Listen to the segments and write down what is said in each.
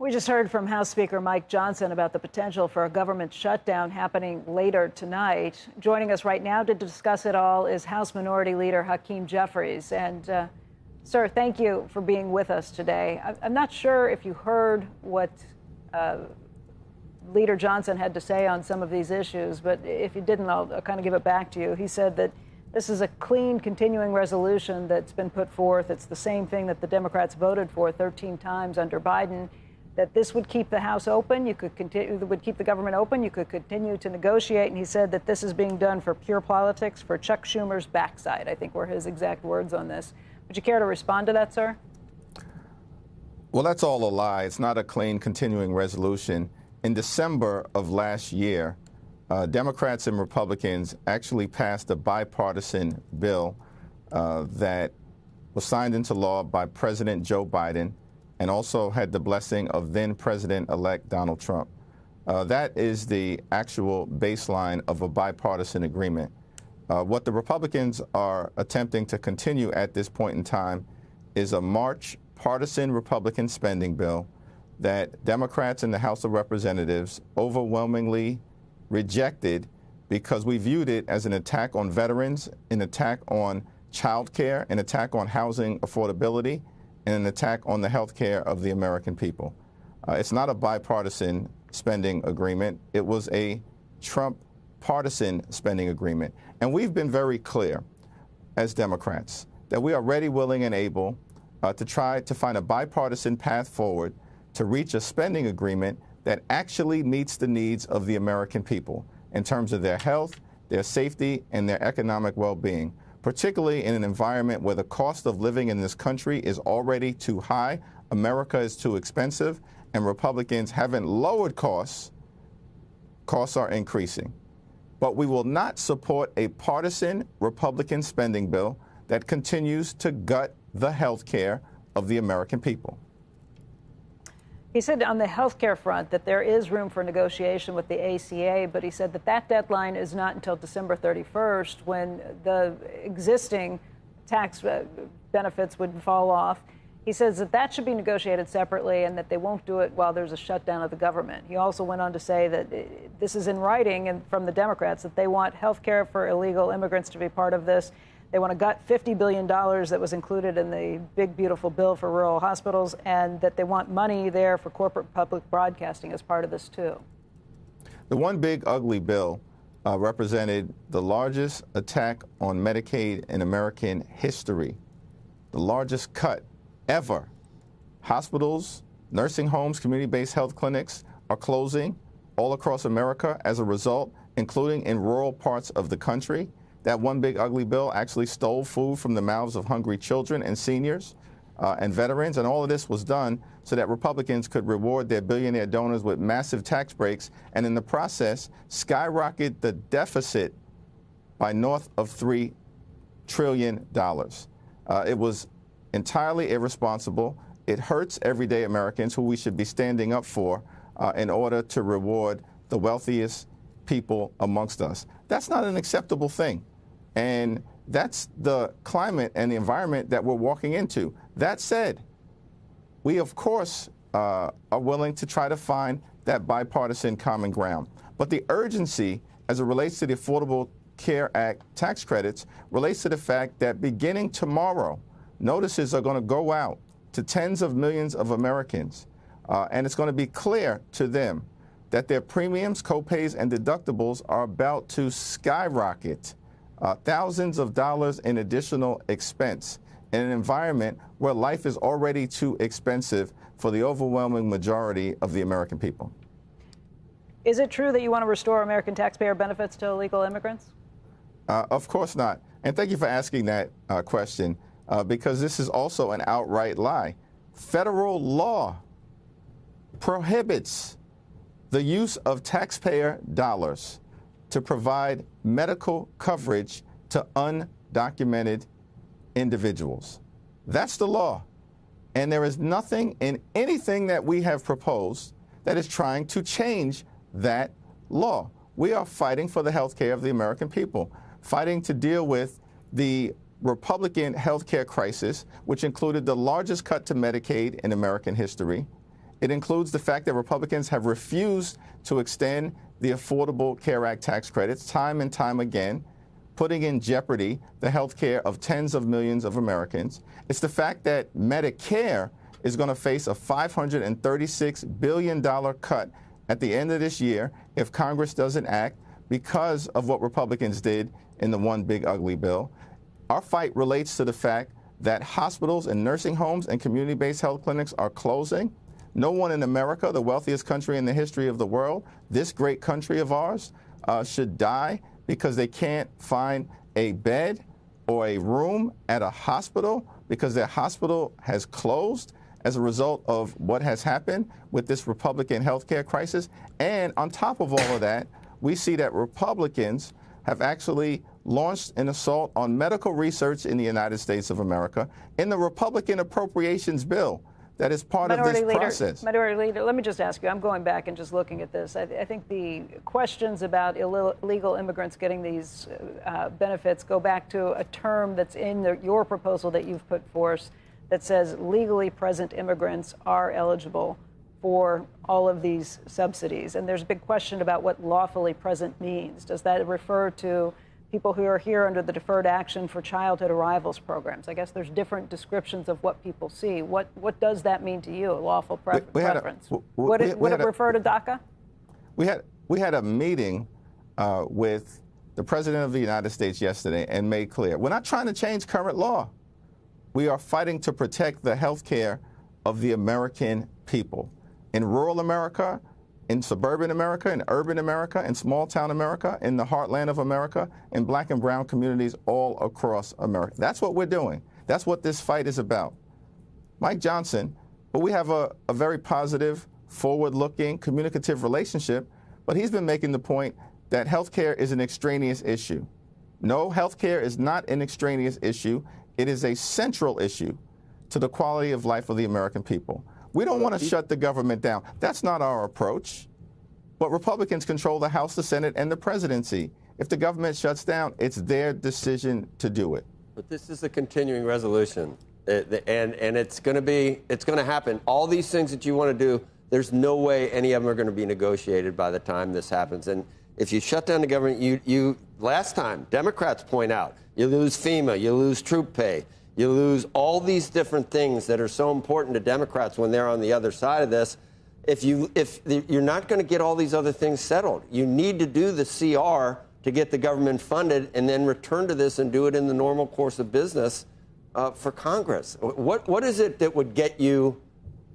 We just heard from House Speaker Mike Johnson about the potential for a government shutdown happening later tonight. Joining us right now to discuss it all is House Minority Leader Hakeem Jeffries. And, sir, thank you for being with us today. I'm not sure if you heard what Leader Johnson had to say on some of these issues, but if you didn't, I'll kind of give it back to you. He said that this is a clean, continuing resolution that's been put forth. It's the same thing that the Democrats voted for 13 times under Biden. That this would keep the House open, you could continue, would keep the government open, you could continue to negotiate. And he said that this is being done for pure politics, for Chuck Schumer's backside, I think were his exact words on this. Would you care to respond to that, sir? Well, that's all a lie. It's not a clean, continuing resolution. In December of last year, Democrats and Republicans actually passed a bipartisan bill that was signed into law by President Joe Biden, and also had the blessing of then President-elect Donald Trump. That is the actual baseline of a bipartisan agreement. What the Republicans are attempting to continue at this point in time is a March partisan Republican spending bill that Democrats in the House of Representatives overwhelmingly rejected because we viewed it as an attack on veterans, an attack on child care, an attack on housing affordability, and an attack on the health care of the American people. It's not a bipartisan spending agreement. It was a Trump partisan spending agreement. And we've been very clear as Democrats that we are ready, willing, and able to try to find a bipartisan path forward to reach a spending agreement that actually meets the needs of the American people in terms of their health, their safety, and their economic well-being, particularly in an environment where the cost of living in this country is already too high, America is too expensive, and Republicans haven't lowered costs. Costs are increasing. But we will not support a partisan Republican spending bill that continues to gut the health care of the American people. He said on the health care front that there is room for negotiation with the ACA, but he said that that deadline is not until December 31st, when the existing tax benefits would fall off. He says that that should be negotiated separately and that they won't do it while there's a shutdown of the government. He also went on to say that this is in writing and from the Democrats, that they want health care for illegal immigrants to be part of this. They want to gut $50 billion that was included in the big, beautiful bill for rural hospitals, and that they want money there for corporate public broadcasting as part of this, too. The one big, ugly bill represented the largest attack on Medicaid in American history, the largest cut ever. Hospitals, nursing homes, community-based health clinics are closing all across America as a result, including in rural parts of the country. That one big ugly bill actually stole food from the mouths of hungry children and seniors and veterans. And all of this was done so that Republicans could reward their billionaire donors with massive tax breaks and in the process skyrocket the deficit by north of $3 trillion. It was entirely irresponsible. It hurts everyday Americans who we should be standing up for in order to reward the wealthiest people amongst us. That's not an acceptable thing. And that's the climate and the environment that we're walking into. That said, we, of course, are willing to try to find that bipartisan common ground. But the urgency as it relates to the Affordable Care Act tax credits relates to the fact that beginning tomorrow, notices are going to go out to tens of millions of Americans, and it's going to be clear to them that their premiums, copays, and deductibles are about to skyrocket, thousands of dollars in additional expense in an environment where life is already too expensive for the overwhelming majority of the American people. Is it true that you want to restore American taxpayer benefits to illegal immigrants? Of course not. And thank you for asking that question, because this is also an outright lie. Federal law prohibits the use of taxpayer dollars to provide medical coverage to undocumented individuals. That's the law. And there is nothing in anything that we have proposed that is trying to change that law. We are fighting for the health care of the American people, fighting to deal with the Republican health care crisis, which included the largest cut to Medicaid in American history, It includes the fact that Republicans have refused to extend the Affordable Care Act tax credits time and time again, putting in jeopardy the health care of tens of millions of Americans. It's the fact that Medicare is going to face a $536 billion cut at the end of this year if Congress doesn't act because of what Republicans did in the One Big Ugly Bill. Our fight relates to the fact that hospitals and nursing homes and community-based health clinics are closing. No one in America, the wealthiest country in the history of the world, this great country of ours, should die because they can't find a bed or a room at a hospital because their hospital has closed as a result of what has happened with this Republican health care crisis. And on top of all of that, we see that Republicans have actually launched an assault on medical research in the United States of America in the Republican appropriations bill that is part of this process. Minority Leader, let me just ask you, I'm going back and just looking at this. I think the questions about illegal immigrants getting these benefits go back to a term that's in your proposal that you've put forth that says legally present immigrants are eligible for all of these subsidies. And there's a big question about what lawfully present means. Does that refer to people who are here under the Deferred Action for Childhood Arrivals programs? I guess there's different descriptions of what people see. What does that mean to you, a lawful preference? Would it refer to DACA? We had a meeting with the President of the United States yesterday and made clear, we're not trying to change current law. We are fighting to protect the health care of the American people. In rural America, in suburban America, in urban America, in small town America, in the heartland of America, in black and brown communities all across America. That's what we're doing. That's what this fight is about. Mike Johnson, but we have a very positive, forward-looking, communicative relationship, but he's been making the point that health care is an extraneous issue. No, health care is not an extraneous issue. It is a central issue to the quality of life of the American people. We don't want to shut the government down. That's not our approach. But Republicans control the House, the Senate, and the presidency. If the government shuts down, it's their decision to do it. But this is a continuing resolution, and it's going to happen. All these things that you want to do, there's no way any of them are going to be negotiated by the time this happens. And if you shut down the government, last time, Democrats point out, you lose FEMA, you lose troop pay. You lose all these different things that are so important to Democrats when they're on the other side of this. If you're not going to get all these other things settled, you need to do the CR to get the government funded and then return to this and do it in the normal course of business for Congress. What is it that would get you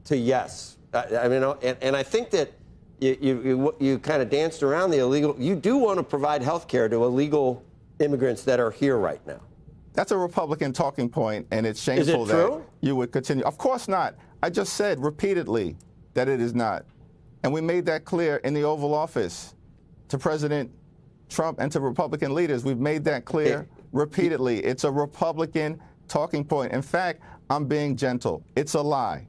to yes? I mean, and I think that you kind of danced around the illegal. You do want to provide health care to illegal immigrants that are here right now. That's a Republican talking point, and it's shameful that you would continue. Of course not. I just said repeatedly that it is not. And we made that clear in the Oval Office to President Trump and to Republican leaders. We've made that clear repeatedly. It's a Republican talking point. In fact, I'm being gentle. It's a lie.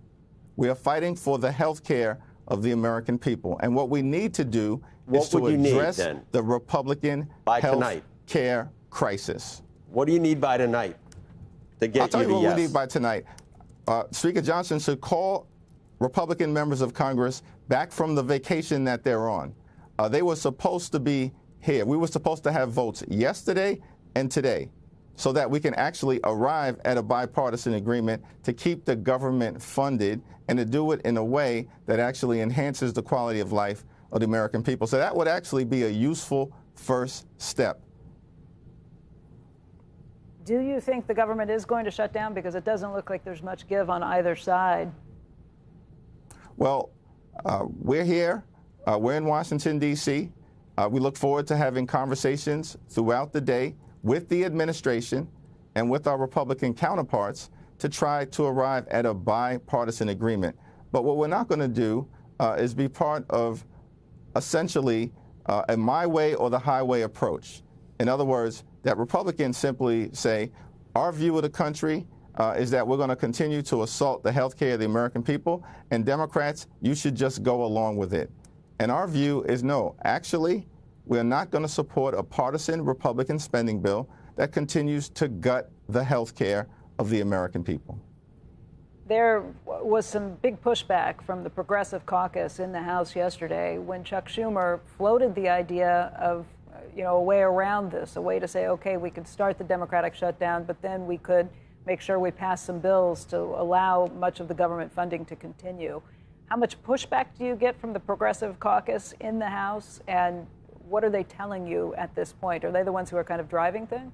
We are fighting for the health care of the American people. And what we need to do is to address the Republican health care crisis. What do you need by tonight to get I'll tell you what yes? we need by tonight. Speaker Johnson should call Republican members of Congress back from the vacation that they're on. They were supposed to be here. We were supposed to have votes yesterday and today so that we can actually arrive at a bipartisan agreement to keep the government funded and to do it in a way that actually enhances the quality of life of the American people. So that would actually be a useful first step. Do you think the government is going to shut down? Because it doesn't look like there's much give on either side. Well, we're here. We're in Washington, D.C. We look forward to having conversations throughout the day with the administration and with our Republican counterparts to try to arrive at a bipartisan agreement. But what we're not going to do is be part of essentially a my way or the highway approach. In other words, that Republicans simply say, our view of the country is that we're going to continue to assault the health care of the American people, and Democrats, you should just go along with it. And our view is no, actually, we're not going to support a partisan Republican spending bill that continues to gut the health care of the American people. There was some big pushback from the Progressive Caucus in the House yesterday when Chuck Schumer floated the idea of, a way around this, a way to say, okay, we could start the Democratic shutdown, but then we could make sure we pass some bills to allow much of the government funding to continue. How much pushback do you get from the Progressive Caucus in the House, and what are they telling you at this point? Are they the ones who are kind of driving things?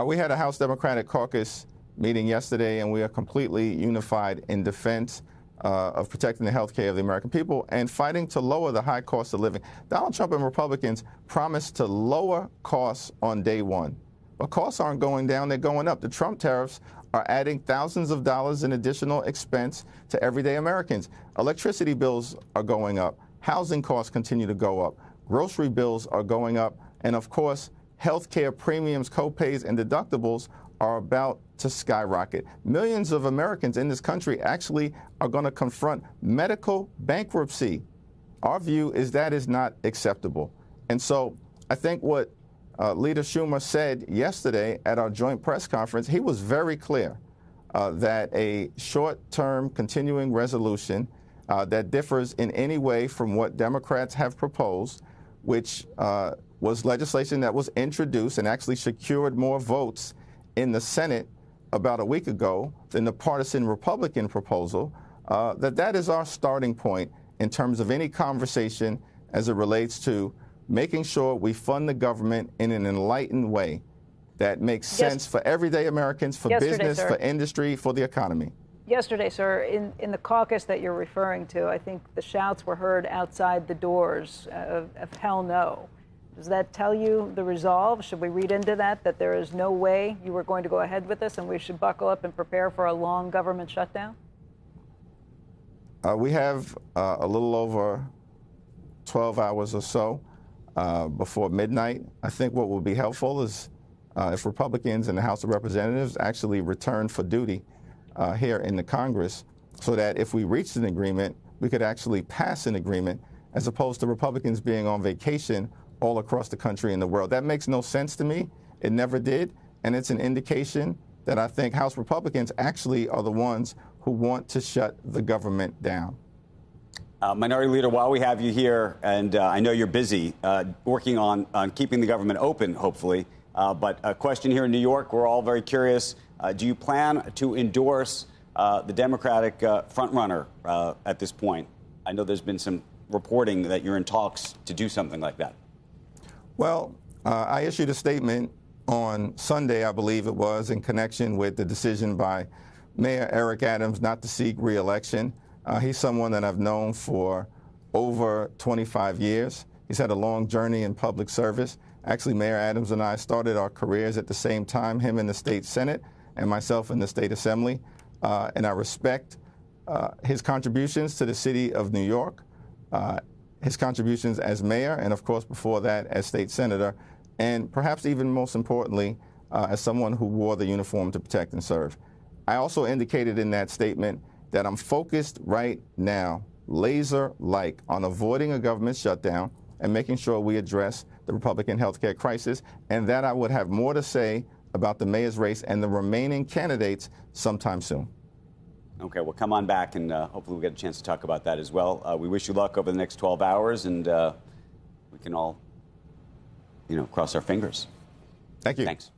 We had a House Democratic Caucus meeting yesterday, and we are completely unified in defense of protecting the health care of the American people and fighting to lower the high cost of living. Donald Trump and Republicans promised to lower costs on day one. But costs aren't going down, they're going up. The Trump tariffs are adding thousands of dollars in additional expense to everyday Americans. Electricity bills are going up. Housing costs continue to go up. Grocery bills are going up. And of course, health care premiums, copays, and deductibles are about to skyrocket. Millions of Americans in this country actually are going to confront medical bankruptcy. Our view is that is not acceptable. And so I think what Leader Schumer said yesterday at our joint press conference, he was very clear that a short-term continuing resolution that differs in any way from what Democrats have proposed, which was legislation that was introduced and actually secured more votes in the Senate about a week ago than the partisan Republican proposal, that is our starting point in terms of any conversation as it relates to making sure we fund the government in an enlightened way that makes sense for everyday Americans, for business, for industry, for the economy. Yesterday, sir, in the caucus that you're referring to, I think the shouts were heard outside the doors of hell no. Does that tell you the resolve? Should we read into that there is no way you were going to go ahead with this and we should buckle up and prepare for a long government shutdown? We have a little over 12 hours or so before midnight. I think what will be helpful is if Republicans in the House of Representatives actually return for duty here in the Congress, so that if we reached an agreement, we could actually pass an agreement, as opposed to Republicans being on vacation all across the country and the world. That makes no sense to me. It never did. And it's an indication that I think House Republicans actually are the ones who want to shut the government down. Minority Leader, while we have you here, and I know you're busy working on keeping the government open, hopefully, but a question here in New York, we're all very curious. Do you plan to endorse the Democratic frontrunner at this point? I know there's been some reporting that you're in talks to do something like that. Well, I issued a statement on Sunday, I believe it was, in connection with the decision by Mayor Eric Adams not to seek re-election. He's someone that I've known for over 25 years. He's had a long journey in public service. Actually, Mayor Adams and I started our careers at the same time, him in the state Senate and myself in the state Assembly. And I respect his contributions to the city of New York, his contributions as mayor, and of course before that as state senator, and perhaps even most importantly, as someone who wore the uniform to protect and serve. I also indicated in that statement that I'm focused right now, laser-like, on avoiding a government shutdown and making sure we address the Republican health care crisis, and that I would have more to say about the mayor's race and the remaining candidates sometime soon. Okay, well, come on back, and hopefully we'll get a chance to talk about that as well. We wish you luck over the next 12 hours, and we can all, cross our fingers. Thank you. Thanks.